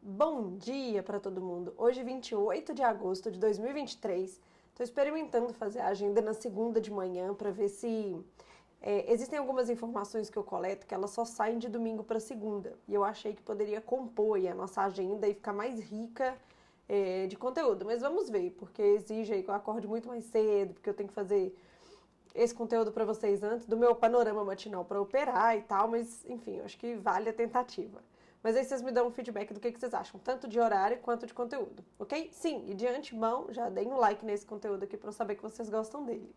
Bom dia para todo mundo! Hoje, 28 de agosto de 2023, estou experimentando fazer a agenda na segunda de manhã para ver se existem algumas informações que eu coleto que elas só saem de domingo para segunda. E eu achei que poderia compor aí a nossa agenda e ficar mais rica de conteúdo. Mas vamos ver, porque exige aí que eu acorde muito mais cedo, porque eu tenho que fazer esse conteúdo para vocês antes do meu panorama matinal para operar e tal, mas enfim, eu acho que vale a tentativa. Mas aí vocês me dão um feedback do que vocês acham, tanto de horário quanto de conteúdo, ok? Sim, e de antemão, já deem um like nesse conteúdo aqui para eu saber que vocês gostam dele.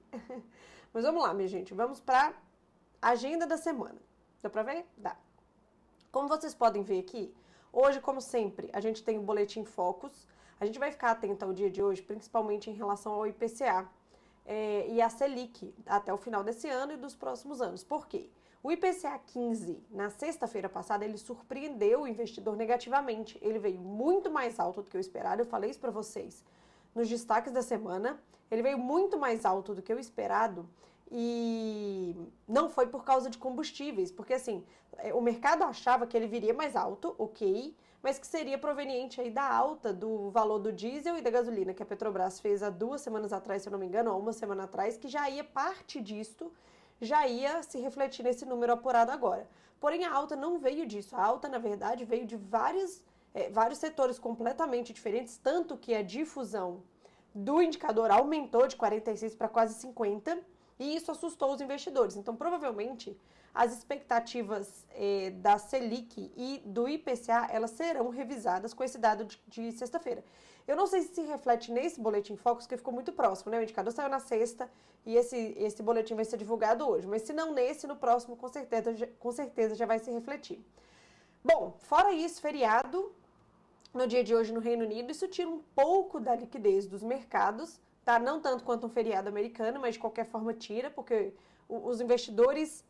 Mas vamos lá, minha gente, vamos para agenda da semana. Dá para ver? Dá. Como vocês podem ver aqui, hoje, como sempre, a gente tem o Boletim Focus. A gente vai ficar atento ao dia de hoje, principalmente em relação ao IPCA. E a Selic até o final desse ano e dos próximos anos. Por quê? O IPCA 15, na sexta-feira passada, ele surpreendeu o investidor negativamente. Ele veio muito mais alto do que o esperado, eu falei isso para vocês nos destaques da semana. Ele veio muito mais alto do que o esperado e não foi por causa de combustíveis, porque assim, o mercado achava que ele viria mais alto, ok, mas que seria proveniente aí da alta do valor do diesel e da gasolina, que a Petrobras fez há 2 semanas atrás, se eu não me engano, ou 1 semana atrás, que já ia parte disto, já ia se refletir nesse número apurado agora. Porém, a alta não veio disso. A alta, na verdade, veio de vários setores completamente diferentes, tanto que a difusão do indicador aumentou de 46 para quase 50, e isso assustou os investidores. Então, provavelmente, as expectativas da Selic e do IPCA, elas serão revisadas com esse dado de sexta-feira. Eu não sei se reflete nesse Boletim Focus, que ficou muito próximo, né? O indicador saiu na sexta e esse boletim vai ser divulgado hoje. Mas se não nesse, no próximo, com certeza já vai se refletir. Bom, fora isso, feriado no dia de hoje no Reino Unido, isso tira um pouco da liquidez dos mercados, tá? Não tanto quanto um feriado americano, mas de qualquer forma tira, porque os investidores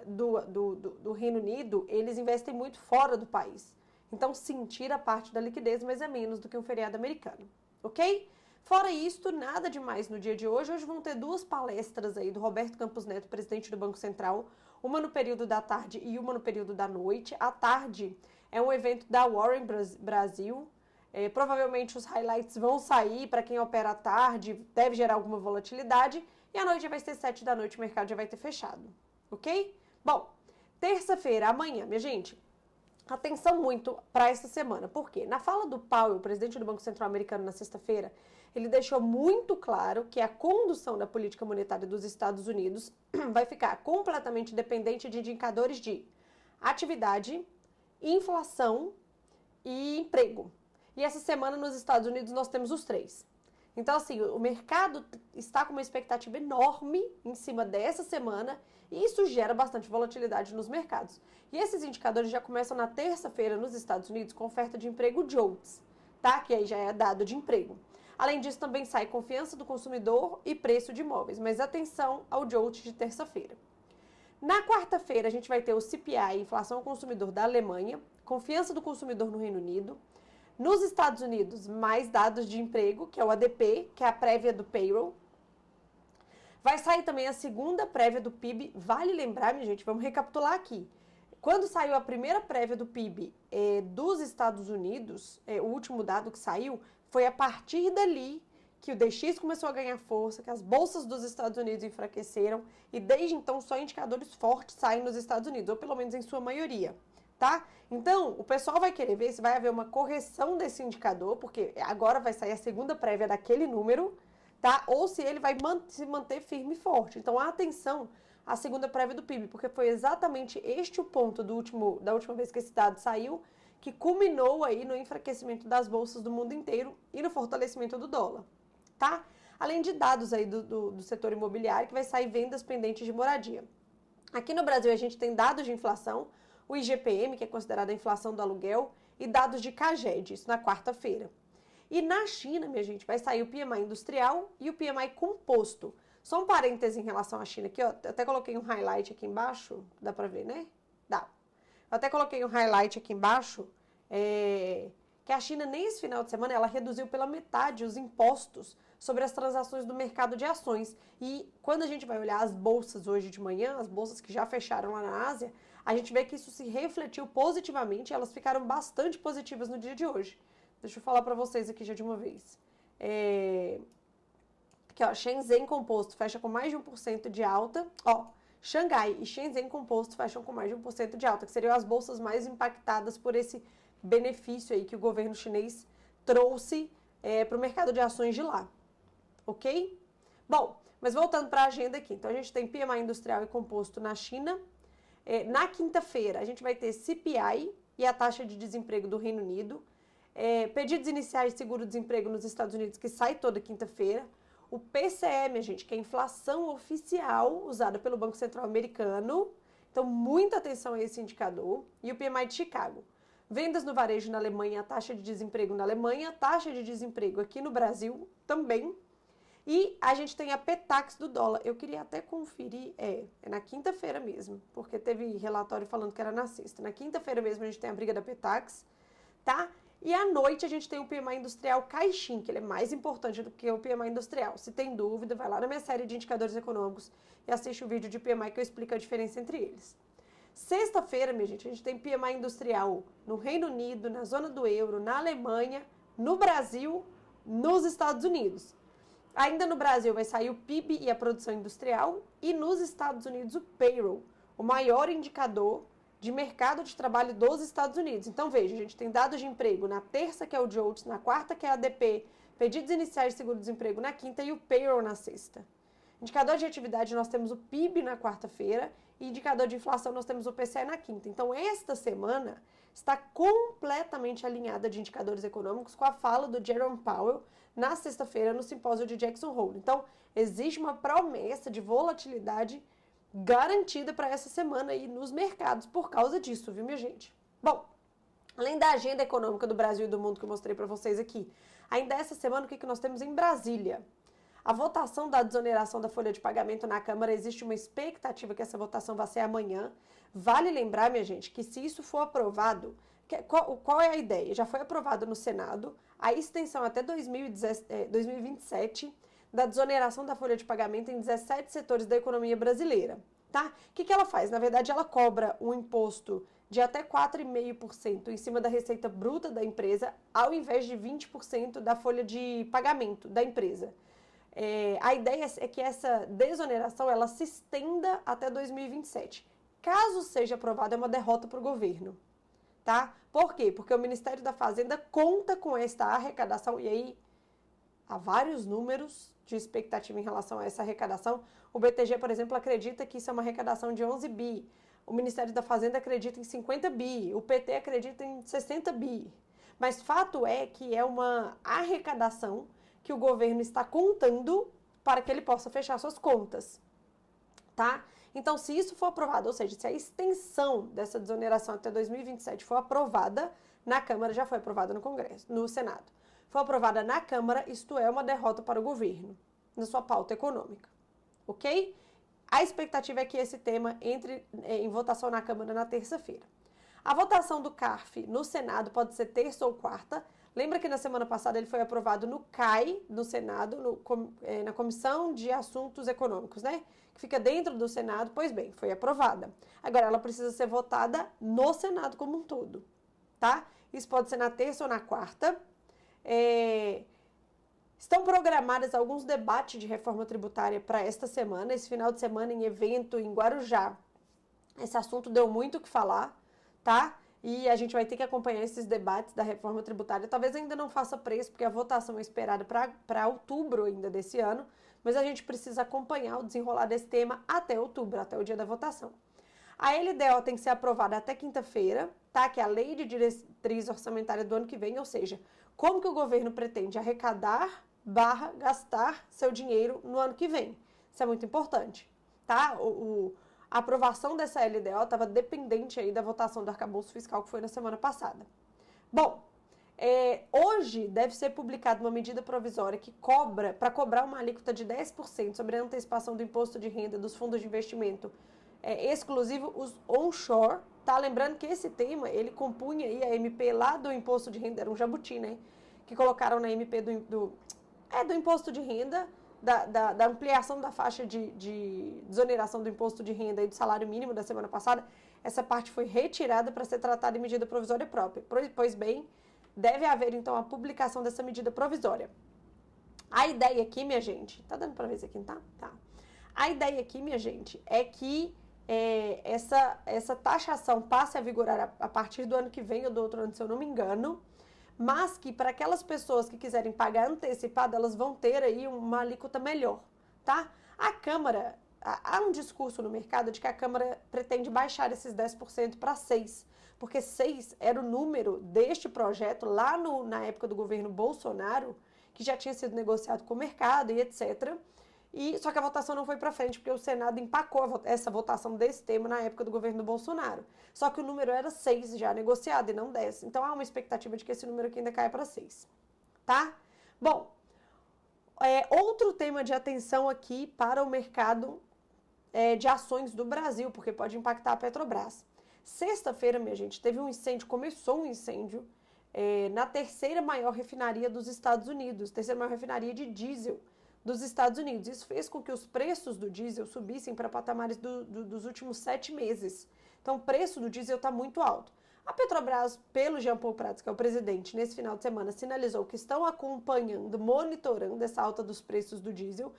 do Reino Unido, eles investem muito fora do país. Então, sim, tira parte da liquidez, mas é menos do que um feriado americano, ok? Fora isto, nada demais no dia de hoje. Hoje vão ter 2 palestras aí do Roberto Campos Neto, presidente do Banco Central, uma no período da tarde e uma no período da noite. À tarde é um evento da Warren Brasil. Provavelmente os highlights vão sair para quem opera à tarde, deve gerar alguma volatilidade. E à noite já vai ser 7 da noite, o mercado já vai ter fechado, ok? Bom, terça-feira, amanhã, minha gente, atenção muito para essa semana. Por quê? Na fala do Powell, presidente do Banco Central americano, na sexta-feira, ele deixou muito claro que a condução da política monetária dos Estados Unidos vai ficar completamente dependente de indicadores de atividade, inflação e emprego. E essa semana nos Estados Unidos nós temos os 3. Então, assim, o mercado está com uma expectativa enorme em cima dessa semana e isso gera bastante volatilidade nos mercados. E esses indicadores já começam na terça-feira nos Estados Unidos com oferta de emprego JOLTS, tá? Que aí já é dado de emprego. Além disso, também sai confiança do consumidor e preço de imóveis, mas atenção ao JOLTS de terça-feira. Na quarta-feira, a gente vai ter o CPI, inflação ao consumidor da Alemanha, confiança do consumidor no Reino Unido. Nos Estados Unidos, mais dados de emprego, que é o ADP, que é a prévia do payroll. Vai sair também a segunda prévia do PIB. Vale lembrar, minha gente, vamos recapitular aqui. Quando saiu a primeira prévia do PIB dos Estados Unidos, o último dado que saiu, foi a partir dali que o DX começou a ganhar força, que as bolsas dos Estados Unidos enfraqueceram e desde então só indicadores fortes saem nos Estados Unidos, ou pelo menos em sua maioria. Tá? Então, o pessoal vai querer ver se vai haver uma correção desse indicador, porque agora vai sair a segunda prévia daquele número, tá? Ou se ele vai se manter firme e forte. Então, atenção à segunda prévia do PIB, porque foi exatamente este o ponto da última vez que esse dado saiu, que culminou aí no enfraquecimento das bolsas do mundo inteiro e no fortalecimento do dólar, tá? Além de dados aí do setor imobiliário, que vai sair vendas pendentes de moradia. Aqui no Brasil, a gente tem dados de inflação, o IGPM, que é considerada a inflação do aluguel, e dados de CAGED, isso na quarta-feira. E na China, minha gente, vai sair o PMI industrial e o PMI composto. Só um parêntese em relação à China aqui, ó. Eu até coloquei um highlight aqui embaixo, dá pra ver, né? Dá. Eu até coloquei um highlight aqui embaixo, que a China, nesse final de semana, ela reduziu pela metade os impostos sobre as transações do mercado de ações. E quando a gente vai olhar as bolsas hoje de manhã, as bolsas que já fecharam lá na Ásia, a gente vê que isso se refletiu positivamente, elas ficaram bastante positivas no dia de hoje. Deixa eu falar para vocês aqui já de uma vez. Aqui, ó, Shenzhen Composto fecha com mais de 1% de alta. Ó, Xangai e Shenzhen Composto fecham com mais de 1% de alta, que seriam as bolsas mais impactadas por esse benefício aí que o governo chinês trouxe para o mercado de ações de lá. Ok? Bom, mas voltando para a agenda aqui. Então, a gente tem PMI industrial e composto na China. Na quinta-feira, a gente vai ter CPI e a taxa de desemprego do Reino Unido. Pedidos iniciais de seguro-desemprego nos Estados Unidos, que sai toda quinta-feira. O PCE, minha gente, que é a inflação oficial usada pelo Banco Central Americano. Então, muita atenção a esse indicador. E o PMI de Chicago. Vendas no varejo na Alemanha, a taxa de desemprego na Alemanha, taxa de desemprego aqui no Brasil também. E a gente tem a PETAX do dólar. Eu queria até conferir, é na quinta-feira mesmo, porque teve relatório falando que era na sexta. Na quinta-feira mesmo a gente tem a briga da PETAX, tá? E à noite a gente tem o PMI industrial Caixin, que ele é mais importante do que o PMI industrial. Se tem dúvida, vai lá na minha série de indicadores econômicos e assiste o vídeo de PMI que eu explico a diferença entre eles. Sexta-feira, minha gente, a gente tem PMI industrial no Reino Unido, na zona do euro, na Alemanha, no Brasil, nos Estados Unidos. Ainda no Brasil vai sair o PIB e a produção industrial e nos Estados Unidos o payroll, o maior indicador de mercado de trabalho dos Estados Unidos. Então veja, a gente tem dados de emprego na terça, que é o JOLTS, na quarta, que é a ADP, pedidos iniciais de seguro-desemprego na quinta e o payroll na sexta. Indicador de atividade, nós temos o PIB na quarta-feira e indicador de inflação, nós temos o PCE na quinta. Então esta semana está completamente alinhada de indicadores econômicos com a fala do Jerome Powell na sexta-feira no simpósio de Jackson Hole. Então, existe uma promessa de volatilidade garantida para essa semana aí nos mercados por causa disso, viu, minha gente? Bom, além da agenda econômica do Brasil e do mundo que eu mostrei para vocês aqui, ainda essa semana o que nós temos em Brasília? A votação da desoneração da folha de pagamento na Câmara, existe uma expectativa que essa votação vai ser amanhã. Vale lembrar, minha gente, que se isso for aprovado, qual é a ideia? Já foi aprovado no Senado a extensão até 2027 da desoneração da folha de pagamento em 17 setores da economia brasileira, tá? O que ela faz? Na verdade, ela cobra um imposto de até 4,5% em cima da receita bruta da empresa, ao invés de 20% da folha de pagamento da empresa. A ideia é que essa desoneração ela se estenda até 2027. Caso seja aprovada, é uma derrota para o governo. Tá? Por quê? Porque o Ministério da Fazenda conta com esta arrecadação, e aí há vários números de expectativa em relação a essa arrecadação. O BTG, por exemplo, acredita que isso é uma arrecadação de 11 bi. O Ministério da Fazenda acredita em 50 bi. O PT acredita em 60 bi. Mas fato é que é uma arrecadação que o governo está contando para que ele possa fechar suas contas. Tá? Então, se isso for aprovado, ou seja, se a extensão dessa desoneração até 2027 for aprovada na Câmara, já foi aprovada no Congresso, no Senado, for aprovada na Câmara, isto é uma derrota para o governo, na sua pauta econômica, ok? A expectativa é que esse tema entre em votação na Câmara na terça-feira. A votação do CARF no Senado pode ser terça ou quarta. Lembra que na semana passada ele foi aprovado no CAI, no Senado, na Comissão de Assuntos Econômicos, né? Que fica dentro do Senado. Pois bem, foi aprovada. Agora, ela precisa ser votada no Senado como um todo, tá? Isso pode ser na terça ou na quarta. Estão programados alguns debates de reforma tributária para esta semana. Esse final de semana, em evento em Guarujá, esse assunto deu muito o que falar, tá? E a gente vai ter que acompanhar esses debates da reforma tributária. Talvez ainda não faça preço, porque a votação é esperada para outubro ainda desse ano, mas a gente precisa acompanhar o desenrolar desse tema até outubro, até o dia da votação. A LDO tem que ser aprovada até quinta-feira, tá? Que é a Lei de Diretriz Orçamentária do ano que vem, ou seja, como que o governo pretende arrecadar / gastar seu dinheiro no ano que vem. Isso é muito importante, tá? A aprovação dessa LDO estava dependente aí da votação do arcabouço fiscal que foi na semana passada. Bom, hoje deve ser publicada uma medida provisória que para cobrar uma alíquota de 10% sobre a antecipação do imposto de renda dos fundos de investimento exclusivo, os onshore, tá? Lembrando que esse tema, ele compunha aí a MP lá do imposto de renda, era um jabuti, né? Que colocaram na MP do imposto de renda, da ampliação da faixa de desoneração do imposto de renda e do salário mínimo da semana passada. essa parte foi retirada para ser tratada em medida provisória própria. Pois bem, deve haver, então, a publicação dessa medida provisória. A ideia aqui, minha gente, tá dando para ver isso aqui, tá? Tá. A ideia aqui, minha gente, é que essa taxação passe a vigorar a partir do ano que vem ou do outro ano, se eu não me engano, mas que para aquelas pessoas que quiserem pagar antecipado, elas vão ter aí uma alíquota melhor, tá? A Câmara, há um discurso no mercado de que a Câmara pretende baixar esses 10% para 6%, porque 6 era o número deste projeto lá na época do governo Bolsonaro, que já tinha sido negociado com o mercado e etc., só que a votação não foi para frente, porque o Senado empacou essa votação desse tema na época do governo do Bolsonaro. Só que o número era 6 já negociado e não 10. Então há uma expectativa de que esse número aqui ainda caia para 6. Tá? Bom, outro tema de atenção aqui para o mercado de ações do Brasil, porque pode impactar a Petrobras. Sexta-feira, minha gente, começou um incêndio na terceira maior refinaria dos Estados Unidos, terceira maior refinaria de diesel dos Estados Unidos. Isso fez com que os preços do diesel subissem para patamares dos últimos 7 meses. Então, o preço do diesel está muito alto. A Petrobras, pelo Jean Paul Prats, que é o presidente, nesse final de semana, sinalizou que estão acompanhando, monitorando essa alta dos preços do diesel,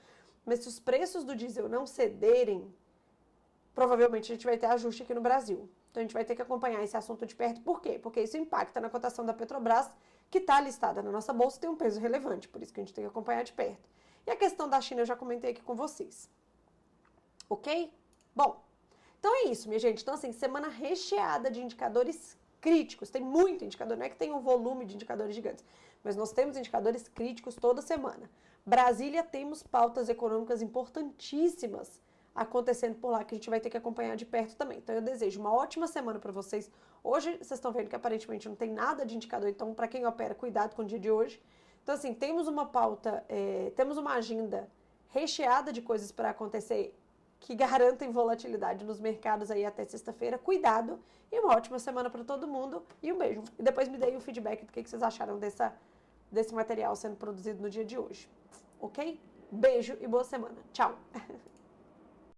mas se os preços do diesel não cederem, provavelmente a gente vai ter ajuste aqui no Brasil. Então, a gente vai ter que acompanhar esse assunto de perto. Por quê? Porque isso impacta na cotação da Petrobras, que está listada na nossa bolsa e tem um peso relevante, por isso que a gente tem que acompanhar de perto. E a questão da China eu já comentei aqui com vocês. Ok? Bom, então é isso, minha gente. Então, assim, semana recheada de indicadores críticos. Tem muito indicador, não é que tem um volume de indicadores gigantes, mas nós temos indicadores críticos toda semana. Brasília, temos pautas econômicas importantíssimas acontecendo por lá, que a gente vai ter que acompanhar de perto também. Então, eu desejo uma ótima semana para vocês. Hoje, vocês estão vendo que aparentemente não tem nada de indicador, então, para quem opera, cuidado com o dia de hoje. Então, assim, temos uma pauta, temos uma agenda recheada de coisas para acontecer que garantem volatilidade nos mercados aí até sexta-feira. Cuidado e uma ótima semana para todo mundo e um beijo. E depois me deem o feedback do que vocês acharam desse material sendo produzido no dia de hoje. Ok? Beijo e boa semana. Tchau!